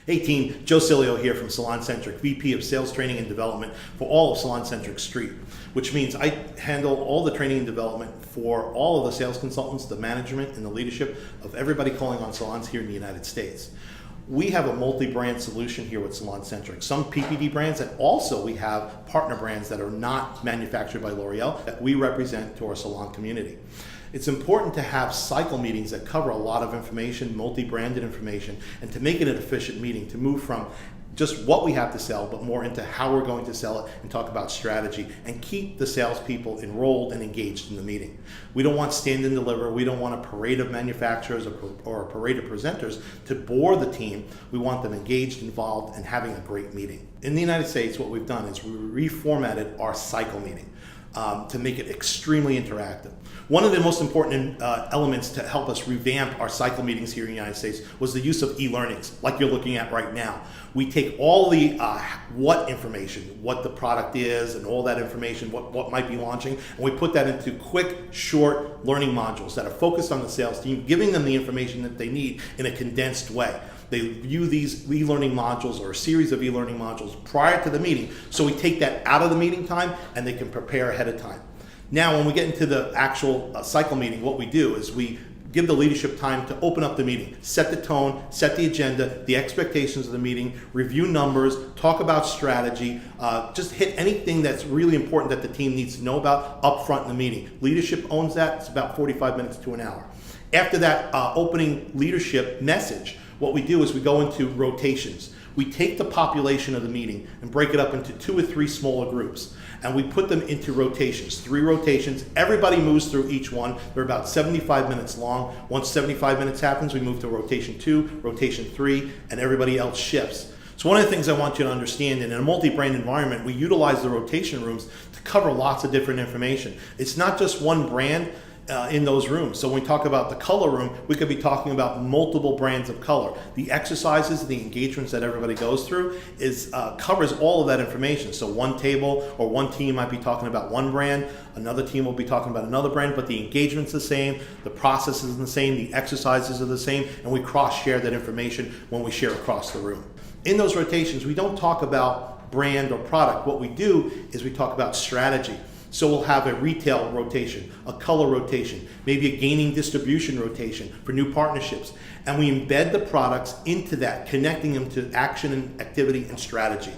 Hey team, Joe Cilio here from SalonCentric, VP of Sales Training and Development for all of SalonCentric Street, which means I handle all the training and development for all of the sales consultants, the management, and the leadership of everybody calling on salons here in the United States. We have a multi-brand solution here with SalonCentric. Some PPD brands, and also we have partner brands that are not manufactured by L'Oreal that we represent to our salon community. It's important to have cycle meetings that cover a lot of information, multi-branded information, and to make it an efficient meeting, to move from just what we have to sell, but more into how we're going to sell it and talk about strategy and keep the salespeople enrolled and engaged in the meeting. We don't want stand and deliver. We don't want a parade of manufacturers or a parade of presenters to bore the team. We want them engaged, involved, and having a great meeting. In the United States, what we've done is we reformatted our cycle meeting to make it extremely interactive. One of the most important elements to help us revamp our cycle meetings here in the United States was the use of e-learnings, like you're looking at right now. We take all the what information, what the product is, and all that information, what might be launching, and we put that into quick, short learning modules that are focused on the sales team, giving them the information that they need in a condensed way. They view these e-learning modules or a series of e-learning modules prior to the meeting, so we take that out of the meeting time and they can prepare ahead of time. Now, when we get into the actual cycle meeting, what we do is we give the leadership time to open up the meeting, set the tone, set the agenda, the expectations of the meeting, review numbers, talk about strategy, just hit anything that's really important that the team needs to know about up front in the meeting. Leadership owns that. It's about 45 minutes to an hour. After that opening leadership message, what we do is we go into rotations. We take the population of the meeting and break it up into 2 or 3 smaller groups, and we put them into rotations, 3 rotations. Everybody moves through each one. They're about 75 minutes long. Once 75 minutes happens, we move to rotation 2, rotation 3, and everybody else shifts. So one of the things I want you to understand, in a multi-brand environment, we utilize the rotation rooms to cover lots of different information. It's not just one brand in those rooms. So when we talk about the color room, we could be talking about multiple brands of color. The exercises, the engagements that everybody goes through covers all of that information. So one table or one team might be talking about one brand, another team will be talking about another brand, but the engagement's the same, the process is the same, the exercises are the same, and we cross-share that information when we share across the room. In those rotations, we don't talk about brand or product. What we do is we talk about strategy. So we'll have a retail rotation, a color rotation, maybe a gaining distribution rotation for new partnerships. And we embed the products into that, connecting them to action and activity and strategy.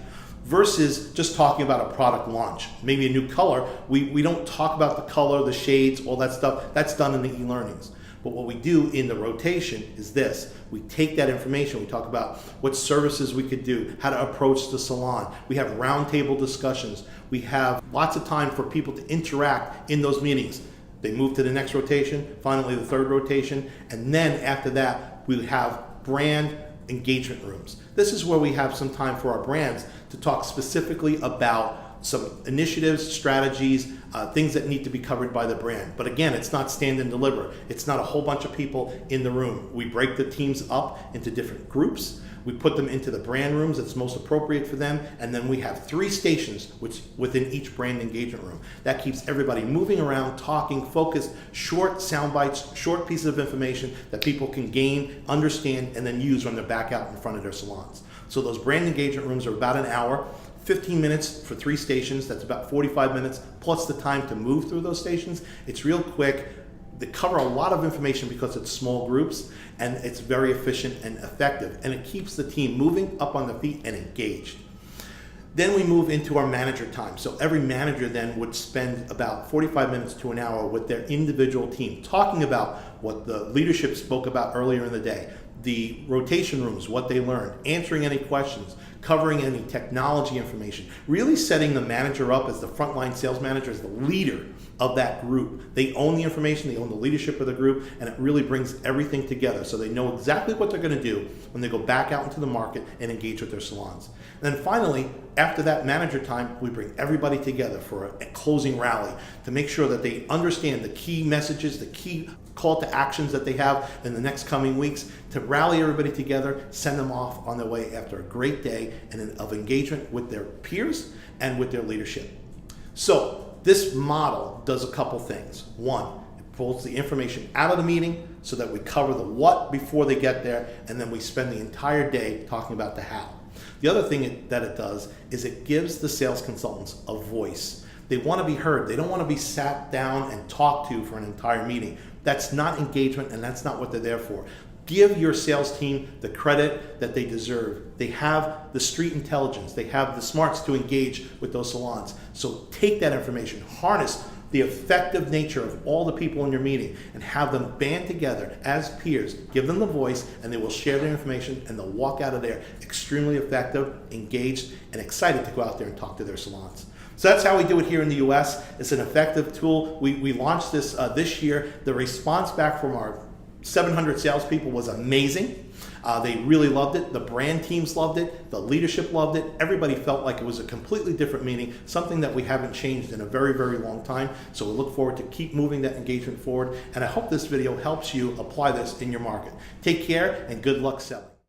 Versus just talking about a product launch, maybe a new color. We don't talk about the color, the shades, all that stuff. That's done in the e-learnings. But what we do in the rotation is this. We take that information, we talk about what services we could do, how to approach the salon. We have roundtable discussions. We have lots of time for people to interact in those meetings. They move to the next rotation, finally the third rotation, and then after that, we have brand engagement rooms. This is where we have some time for our brands to talk specifically about some initiatives, strategies, things that need to be covered by the brand. But again, it's not stand and deliver. It's not a whole bunch of people in the room. We break the teams up into different groups. We put them into the brand rooms that's most appropriate for them, and then we have 3 stations within each brand engagement room. That keeps everybody moving around, talking, focused, short sound bites, short pieces of information that people can gain, understand, and then use when they're back out in front of their salons. So those brand engagement rooms are about an hour. 15 minutes for 3 stations, that's about 45 minutes, plus the time to move through those stations. It's real quick. They cover a lot of information because it's small groups, and it's very efficient and effective, and it keeps the team moving up on the feet and engaged. Then we move into our manager time. So every manager then would spend about 45 minutes to an hour with their individual team, talking about what the leadership spoke about earlier in the day, the rotation rooms, what they learned, answering any questions, covering any technology information, really setting the manager up as the frontline sales manager, as the leader of that group. They own the information, they own the leadership of the group, and it really brings everything together so they know exactly what they're going to do when they go back out into the market and engage with their salons. And then finally, after that manager time, we bring everybody together for a closing rally to make sure that they understand the key messages, the key call to actions that they have in the next coming weeks, to rally everybody together, send them off on their way after a great day of engagement with their peers and with their leadership. So this model does a couple things. One, it pulls the information out of the meeting, so that we cover the what before they get there, and then we spend the entire day talking about the how. The other thing that it does is it gives the sales consultants a voice. They want to be heard. They don't want to be sat down and talked to for an entire meeting. That's not engagement, and that's not what they're there for. Give your sales team the credit that they deserve. They have the street intelligence. They have the smarts to engage with those salons. So take that information, harness the effective nature of all the people in your meeting, and have them band together as peers. Give them the voice, and they will share their information, and they'll walk out of there extremely effective, engaged, and excited to go out there and talk to their salons. So that's how we do it here in the US. It's an effective tool. We launched this this year. The response back from our 700 salespeople was amazing. They really loved it. The brand teams loved it. The leadership loved it. Everybody felt like it was a completely different meeting, something that we haven't changed in a very, very long time. So we look forward to keep moving that engagement forward. And I hope this video helps you apply this in your market. Take care and good luck selling.